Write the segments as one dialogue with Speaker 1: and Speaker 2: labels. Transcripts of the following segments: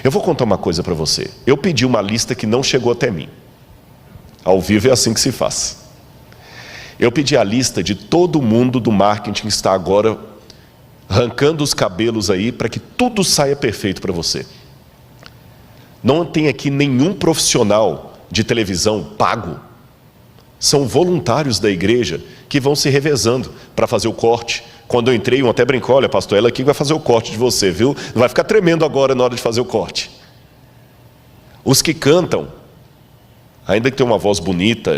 Speaker 1: Eu vou contar uma coisa para você. Eu pedi uma lista que não chegou até mim. Ao vivo é assim que se faz. Eu pedi a lista de todo mundo do marketing que está agora arrancando os cabelos aí para que tudo saia perfeito para você. Não tem aqui nenhum profissional de televisão pago. São voluntários da igreja que vão se revezando para fazer o corte. Quando eu entrei, um até brincou: olha, pastor, ela aqui vai fazer o corte de você, viu? Não vai ficar tremendo agora na hora de fazer o corte. Os que cantam, ainda que tenham uma voz bonita,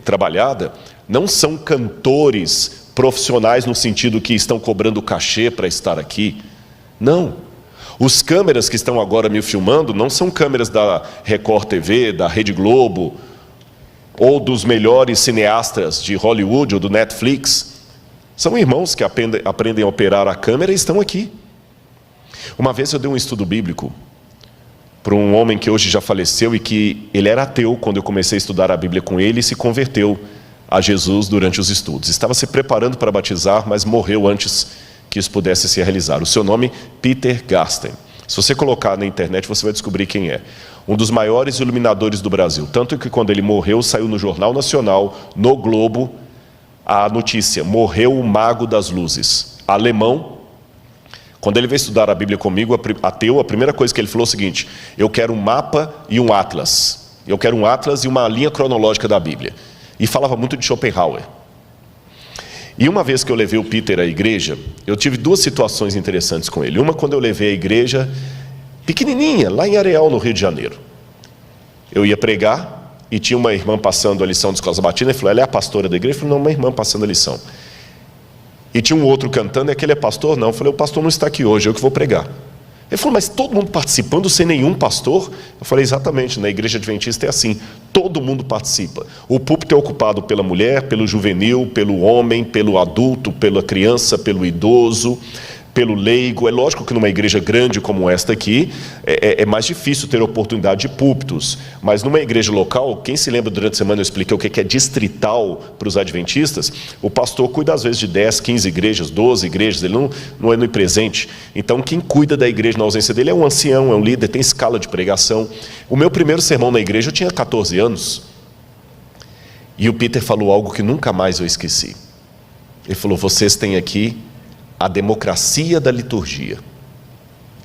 Speaker 1: trabalhada, não são cantores profissionais no sentido que estão cobrando cachê para estar aqui. Não. Os câmeras que estão agora me filmando não são câmeras da Record TV, da Rede Globo, ou dos melhores cineastas de Hollywood ou do Netflix. São irmãos que aprendem a operar a câmera e estão aqui. Uma vez eu dei um estudo bíblico para um homem que hoje já faleceu e que ele era ateu quando eu comecei a estudar a Bíblia com ele e se converteu a Jesus durante os estudos. Estava se preparando para batizar, mas morreu antes que isso pudesse se realizar. O seu nome, Peter Garsten. Se você colocar na internet, você vai descobrir quem é. Um dos maiores iluminadores do Brasil. Tanto que quando ele morreu, saiu no Jornal Nacional, no Globo, a notícia: morreu o mago das luzes. Alemão. Quando ele veio estudar a Bíblia comigo, ateu, a primeira coisa que ele falou é o seguinte: eu quero um mapa e um atlas. Eu quero um atlas e uma linha cronológica da Bíblia. E falava muito de Schopenhauer. E uma vez que eu levei o Peter à igreja, eu tive duas situações interessantes com ele. Uma, quando eu levei a igreja pequenininha, lá em Areal, no Rio de Janeiro. Eu ia pregar e tinha uma irmã passando a lição de escola sabatina. Ele falou: ela é a pastora da igreja? Eu falei: não, uma irmã passando a lição. E tinha um outro cantando: é que ele é pastor? Não. Eu falei: o pastor não está aqui hoje, eu que vou pregar. Ele falou: mas todo mundo participando sem nenhum pastor? Eu falei: exatamente, na igreja adventista é assim, todo mundo participa. O púlpito é ocupado pela mulher, pelo juvenil, pelo homem, pelo adulto, pela criança, pelo idoso, pelo leigo. É lógico que numa igreja grande como esta aqui, é mais difícil ter oportunidade de púlpitos, mas numa igreja local, quem se lembra, durante a semana eu expliquei o que é distrital para os adventistas. O pastor cuida às vezes de 10, 15 igrejas, 12 igrejas, ele não é onipresente. Então quem cuida da igreja na ausência dele é um ancião, é um líder, tem escala de pregação. O meu primeiro sermão na igreja eu tinha 14 anos, e o Peter falou algo que nunca mais eu esqueci. Ele falou: vocês têm aqui a democracia da liturgia.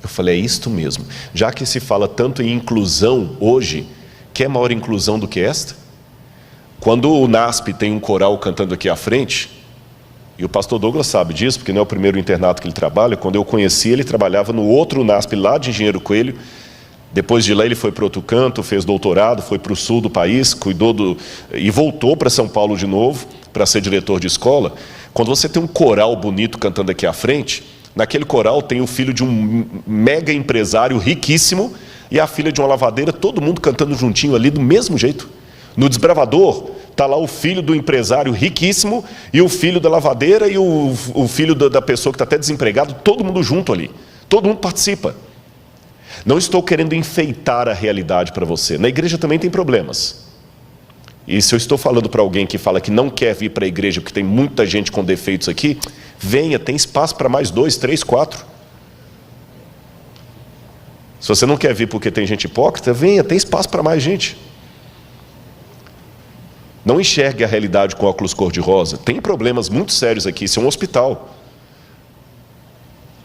Speaker 1: Eu falei: é isto mesmo. Já que se fala tanto em inclusão hoje, quer maior inclusão do que esta? Quando o NASP tem um coral cantando aqui à frente, e o pastor Douglas sabe disso, porque não é o primeiro internato que ele trabalha. Quando eu conheci, ele trabalhava no outro NASP lá de Engenheiro Coelho. Depois de lá ele foi para outro canto, fez doutorado, foi para o sul do país, cuidou e voltou para São Paulo de novo para ser diretor de escola. Quando você tem um coral bonito cantando aqui à frente, naquele coral tem o filho de um mega empresário riquíssimo e a filha de uma lavadeira, todo mundo cantando juntinho ali do mesmo jeito. No Desbravador está lá o filho do empresário riquíssimo e o filho da lavadeira e o filho da pessoa que está até desempregado, todo mundo junto ali, todo mundo participa. Não estou querendo enfeitar a realidade para você. Na igreja também tem problemas. E se eu estou falando para alguém que fala que não quer vir para a igreja porque tem muita gente com defeitos aqui, venha, tem espaço para mais 2, 3, 4. Se você não quer vir porque tem gente hipócrita, venha, tem espaço para mais gente. Não enxergue a realidade com óculos cor-de-rosa. Tem problemas muito sérios aqui, isso é um hospital.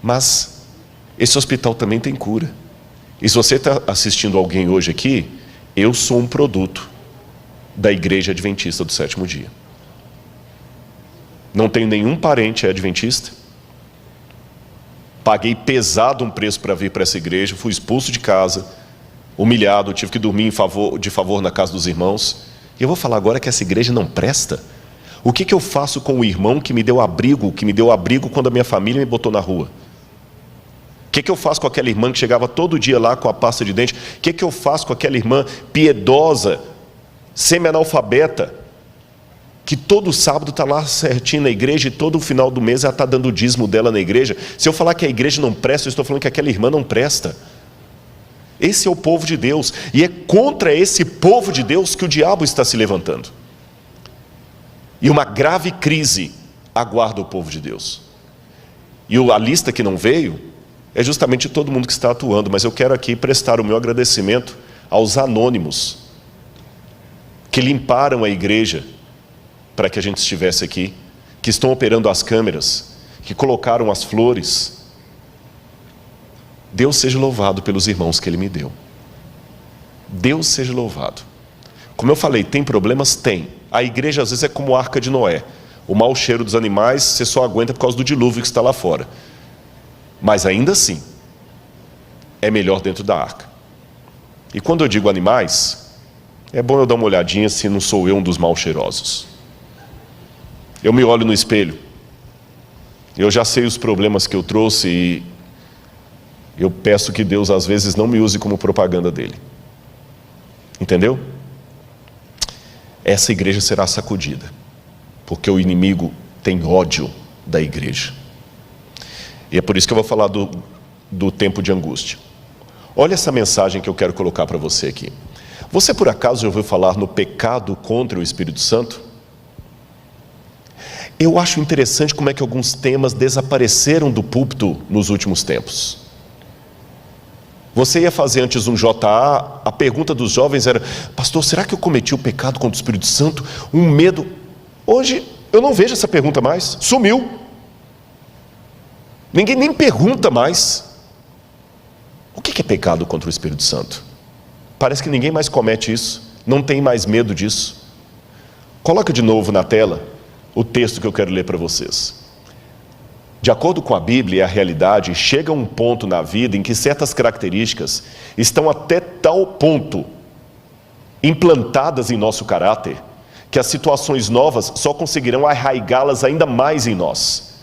Speaker 1: Mas esse hospital também tem cura. E se você está assistindo alguém hoje aqui, eu sou um produto da Igreja Adventista do Sétimo Dia. Não tenho nenhum parente adventista. Paguei pesado um preço para vir para essa igreja, fui expulso de casa, humilhado, tive que dormir de favor na casa dos irmãos. E eu vou falar agora que essa igreja não presta? O que eu faço com o irmão que me deu abrigo quando a minha família me botou na rua? O que eu faço com aquela irmã que chegava todo dia lá com a pasta de dente? O que eu faço com aquela irmã piedosa, semi-analfabeta, que todo sábado está lá certinho na igreja e todo final do mês ela está dando o dízimo dela na igreja? Se eu falar que a igreja não presta, eu estou falando que aquela irmã não presta. Esse é o povo de Deus, e é contra esse povo de Deus que o diabo está se levantando. E uma grave crise aguarda o povo de Deus. E a lista que não veio é justamente todo mundo que está atuando, mas eu quero aqui prestar o meu agradecimento aos anônimos que limparam a igreja para que a gente estivesse aqui, que estão operando as câmeras, que colocaram as flores. Deus seja louvado pelos irmãos que Ele me deu. Deus seja louvado. Como eu falei, tem problemas? Tem. A igreja às vezes é como a Arca de Noé. O mau cheiro dos animais você só aguenta por causa do dilúvio que está lá fora. Mas ainda assim, é melhor dentro da arca. E quando eu digo animais, é bom eu dar uma olhadinha se não sou eu um dos mal cheirosos. Eu me olho no espelho, eu já sei os problemas que eu trouxe e eu peço que Deus às vezes não me use como propaganda dele. Entendeu? Essa igreja será sacudida, porque o inimigo tem ódio da igreja. E é por isso que eu vou falar do tempo de angústia. Olha essa mensagem que eu quero colocar para você aqui. Você por acaso já ouviu falar no pecado contra o Espírito Santo? Eu acho interessante como é que alguns temas desapareceram do púlpito nos últimos tempos. Você ia fazer antes um JA, a pergunta dos jovens era: pastor, será que eu cometi o pecado contra o Espírito Santo? Um medo. Hoje eu não vejo essa pergunta mais, sumiu. Ninguém nem pergunta mais. O que é pecado contra o Espírito Santo? Parece que ninguém mais comete isso, não tem mais medo disso. Coloca de novo na tela o texto que eu quero ler para vocês. De acordo com a Bíblia e a realidade, chega um ponto na vida em que certas características estão até tal ponto implantadas em nosso caráter, que as situações novas só conseguirão arraigá-las ainda mais em nós.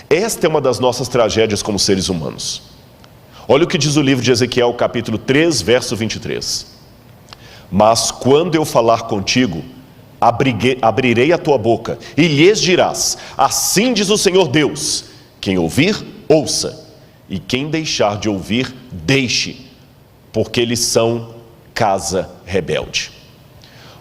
Speaker 1: Esta é uma das nossas tragédias como seres humanos. Olha o que diz o livro de Ezequiel, capítulo 3, verso 23. Mas quando eu falar contigo, abrirei a tua boca e lhes dirás: assim diz o Senhor Deus, quem ouvir, ouça, e quem deixar de ouvir, deixe, porque eles são casa rebelde.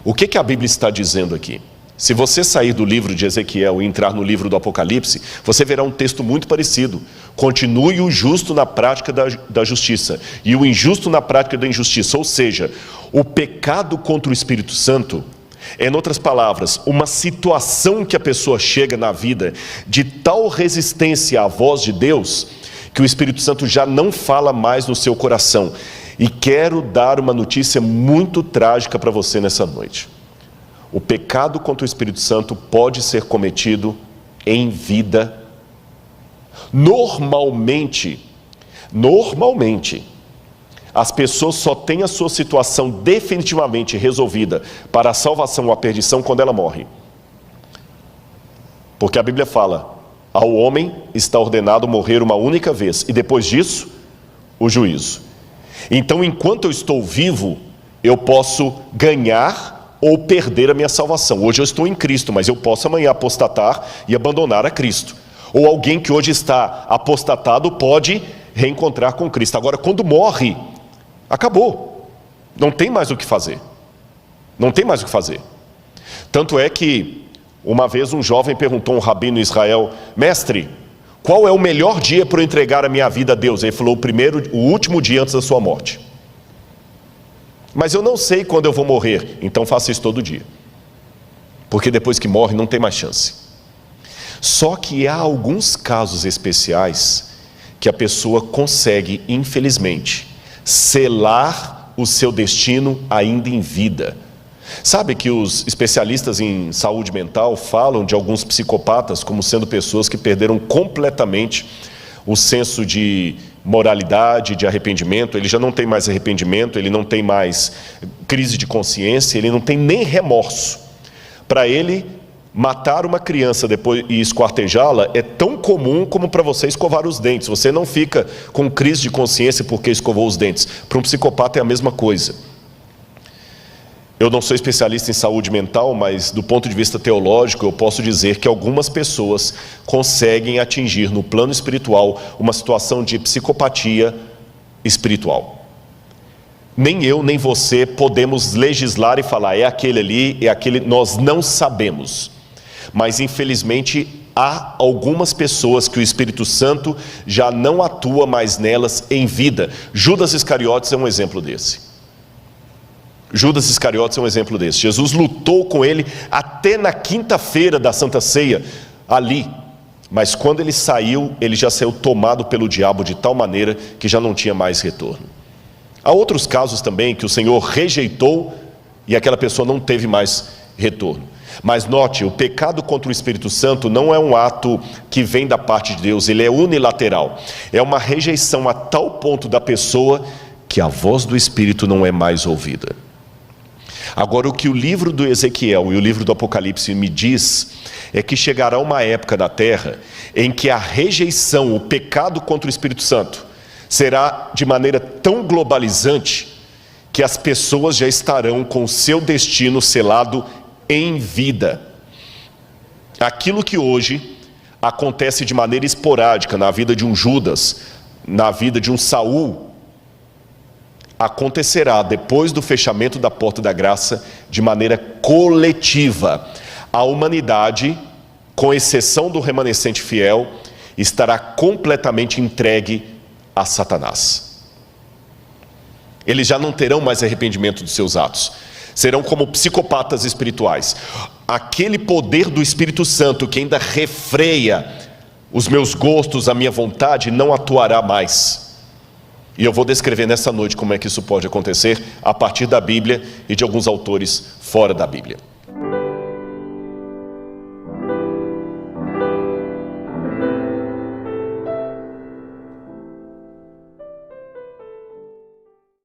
Speaker 1: O que a Bíblia está dizendo aqui? Se você sair do livro de Ezequiel e entrar no livro do Apocalipse, você verá um texto muito parecido. Continue o justo na prática da justiça e o injusto na prática da injustiça. Ou seja, o pecado contra o Espírito Santo é, em outras palavras, uma situação que a pessoa chega na vida de tal resistência à voz de Deus, que o Espírito Santo já não fala mais no seu coração. E quero dar uma notícia muito trágica para você nessa noite. O pecado contra o Espírito Santo pode ser cometido em vida. Normalmente, as pessoas só têm a sua situação definitivamente resolvida para a salvação ou a perdição quando ela morre. Porque a Bíblia fala: ao homem está ordenado morrer uma única vez, e depois disso, o juízo. Então, enquanto eu estou vivo, eu posso ganhar ou perder a minha salvação. Hoje eu estou em Cristo, mas eu posso amanhã apostatar e abandonar a Cristo. Ou alguém que hoje está apostatado pode reencontrar com Cristo. Agora, quando morre, acabou. Não tem mais o que fazer. Não tem mais o que fazer. Tanto é que, uma vez um jovem perguntou a um rabino em Israel: mestre, qual é o melhor dia para eu entregar a minha vida a Deus? Ele falou: o último dia antes da sua morte. Mas eu não sei quando eu vou morrer, então faça isso todo dia. Porque depois que morre não tem mais chance. Só que há alguns casos especiais que a pessoa consegue, infelizmente, selar o seu destino ainda em vida. Sabe que os especialistas em saúde mental falam de alguns psicopatas como sendo pessoas que perderam completamente o senso de moralidade, de arrependimento. Ele já não tem mais arrependimento, ele não tem mais crise de consciência, ele não tem nem remorso. Para ele, matar uma criança depois e esquartejá-la é tão comum como para você escovar os dentes. Você não fica com crise de consciência porque escovou os dentes. Para um psicopata é a mesma coisa. Eu não sou especialista em saúde mental, mas do ponto de vista teológico eu posso dizer que algumas pessoas conseguem atingir no plano espiritual uma situação de psicopatia espiritual. Nem eu nem você podemos legislar e falar: é aquele ali, é aquele. Nós não sabemos. Mas infelizmente há algumas pessoas que o Espírito Santo já não atua mais nelas em vida. Judas Iscariotes é um exemplo desse. Judas Iscariotes é um exemplo desse. Jesus lutou com ele até na quinta-feira da Santa Ceia, ali. Mas quando ele saiu, ele já saiu tomado pelo diabo de tal maneira que já não tinha mais retorno. Há outros casos também que o Senhor rejeitou e aquela pessoa não teve mais retorno. Mas note, o pecado contra o Espírito Santo não é um ato que vem da parte de Deus, ele é unilateral. É uma rejeição a tal ponto da pessoa que a voz do Espírito não é mais ouvida. Agora, o que o livro do Ezequiel e o livro do Apocalipse me diz é que chegará uma época na terra em que a rejeição, o pecado contra o Espírito Santo será de maneira tão globalizante que as pessoas já estarão com o seu destino selado em vida. Aquilo que hoje acontece de maneira esporádica na vida de um Judas, na vida de um Saul, acontecerá depois do fechamento da porta da graça de maneira coletiva. A humanidade, com exceção do remanescente fiel, estará completamente entregue a Satanás. Eles já não terão mais arrependimento dos seus atos. Serão como psicopatas espirituais. Aquele poder do Espírito Santo que ainda refreia os meus gostos, a minha vontade, não atuará mais. E eu vou descrever nessa noite como é que isso pode acontecer a partir da Bíblia e de alguns autores fora da Bíblia.